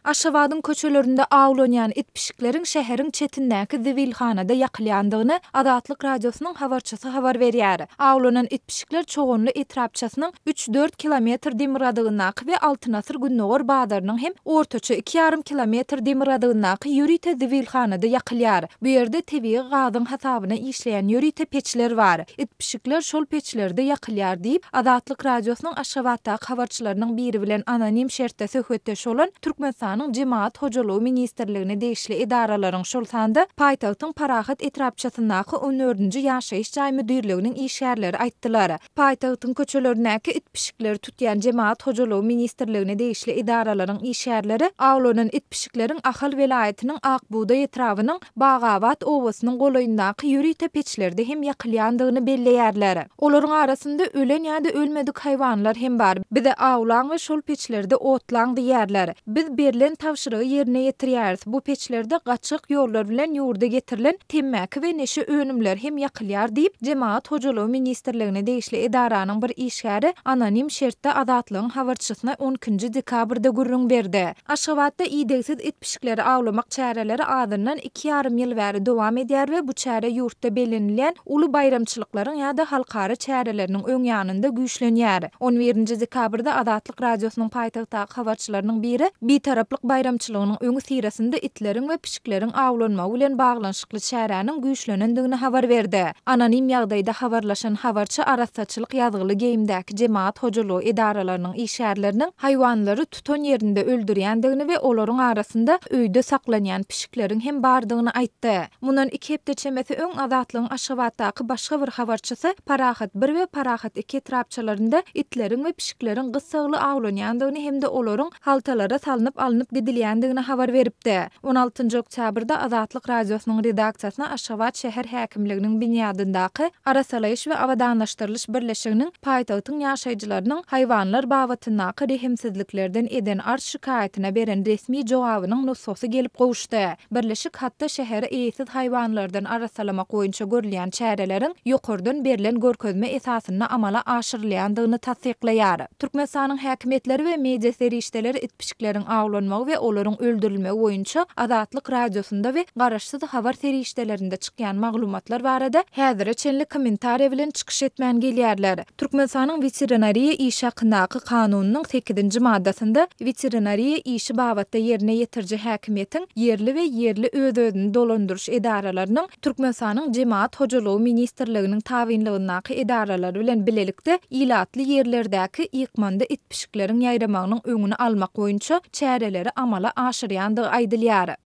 Aşgabatdyň köçelerinde awlanýan itpişiklerin şäheriň çetindäki ziwilhanada ýakylýandygyny Azatlyk radiosynyň habarçysy habar berýär. Awlanan itpişikler çoğunly etrapçasynyň 3-4 kilometr demiradygynaky we Altynasır Günnogor bazarynyň hem ortaça 2,5 kilometr demiradygynaky ýürite ziwilhanada ýakylýar. Bu ýerde tebii gazyň hasabyna işleýän ýürite peçler bar. Itpişikler şol peçlerde ýakylýar diýip Azatlyk radiosynyň Aşgabatdaky habarçylarynyň biri bilen anonim şertde söhbetdeş bolan Türkmenistanyň Jemaat Hojalygy Ministrligine degişli idaralaryň şol sanda paýtagtyň Parahat etrapçasyndaky 14-nji ýaşaýyş jaý müdirliginiň işgärleri aýtdylar. Paýtagtyň köçelerindäki itpişikleri tutýan Jemaat Hojalygy Ministrligine degişli idaralaryň işgärleri awlanan itpişiklerin Ahal welaýatynyň Akbuğday etrawynyň Bagabat owasynyň golaýyndaky ýürite peçlerde hem ýakylýandygyny belleýärler. Olaryň arasynda ölen ýa-da ölmedik haýwanlar hem bar. Bize awlan we şol peçlerde otlaň diýerler. Biz berilen tawşyrygy ýerine ýetirýäris. Bu peçlerde gaçyk ýollar bilen ýurda getirilen temmäki we neşe önümler hem ýakylýar diýip Jemaat Hojalygy Ministrligine degişli idaranyň bir işgäri anonim şertde Azatlygyň habarçysyna 12-nji dekabrda gürrüň berdi. Aşgabatda iýdegsiz itpişikleri awlamak çäreleri adyndan 2,5 ýyl bäri dowam edýär we bu çäre ýurtda bellenilýän uly bayramçylyklaryň ýa-da halkara çäreleriniň öň ýanynda güýçlenýär. 11-nji dekabrda Azatlyk radiosynyň paýtagtdaky habarçylarynyň biri bitaraplyk bayramçylygynyň öňü sirasynda itleriň we pişikleriň awlanmagy bilen baglanşykly çäräniň güýçlenendigini habar berdi. Anonim ýagdaýda habarlaşan habarçy arasaçylyk ýazgyly geýimdäki Jemaat Hojalygy idaralarynyň işgärleriniň haýwanlary tutan ýerinde öldürýändigini we olaryň arasynda öýde saklanýan pişiklerin hem bardygyny aýtdy. Mundan 2 hepde çemesi öň Azatlygyň Aşgabatdaky başga bir habarçysy Parahat 1 we Parahat 2 etrapçalarynda itleriň we pişiklerin gysagly awlanýandygyny hem de olaryň haltalara alınıp gidilýändigini habar beripdi. 16-njy oktýabrda Azatlyk radiosynyň redaksiýasyna Aşgabat şäher häkimliginiň binýadyndaky Arasalaýyş we awadanlaşdyrylyş birleşiginiň paýtagtyň ýaşaýjylarynyň haýwanlar babatyndaky rehimsizliklerden eden arş şikaýatyna beren resmi jogabynyň nusxasy gelip gowuşdy. Birleşik hatda şäheri eýsiz haýwanlardan arasalamak boýunça görülýän çärelerin ýokardan berilen görkezme esasyna amala aşyrylýandygyny tasdikleýär. Türkmenistanyň häkimetleri we media serişdeleri itpişiklerin awlanmagy we olaryň öldürilmegi boýunça Azatlyk radiosunda we garaşsyz habar serişdelerinde çykýan maglumatlar barada häzire çenli kommentariýa bilen çykyş etmän gelýärler. Türkmenistanyň veterinariýa işi hakkyndaky kanunynyň 8-nji maddasynda veterinariýa işi babatda ýerine ýetirji häkimetiň yerli we yerli öz-özüni dolandyryş idaralarynyň Türkmenistanyň Jemaat Hojalygy Ministrliginiň tawinligindaky idaralary bilen bilelikde ilatly yerlerdäki ýykmanda itpişiklerin ýaýramagynyň öňüni almak boýunça çäreleri amala aşyrýandygy aýdylýar.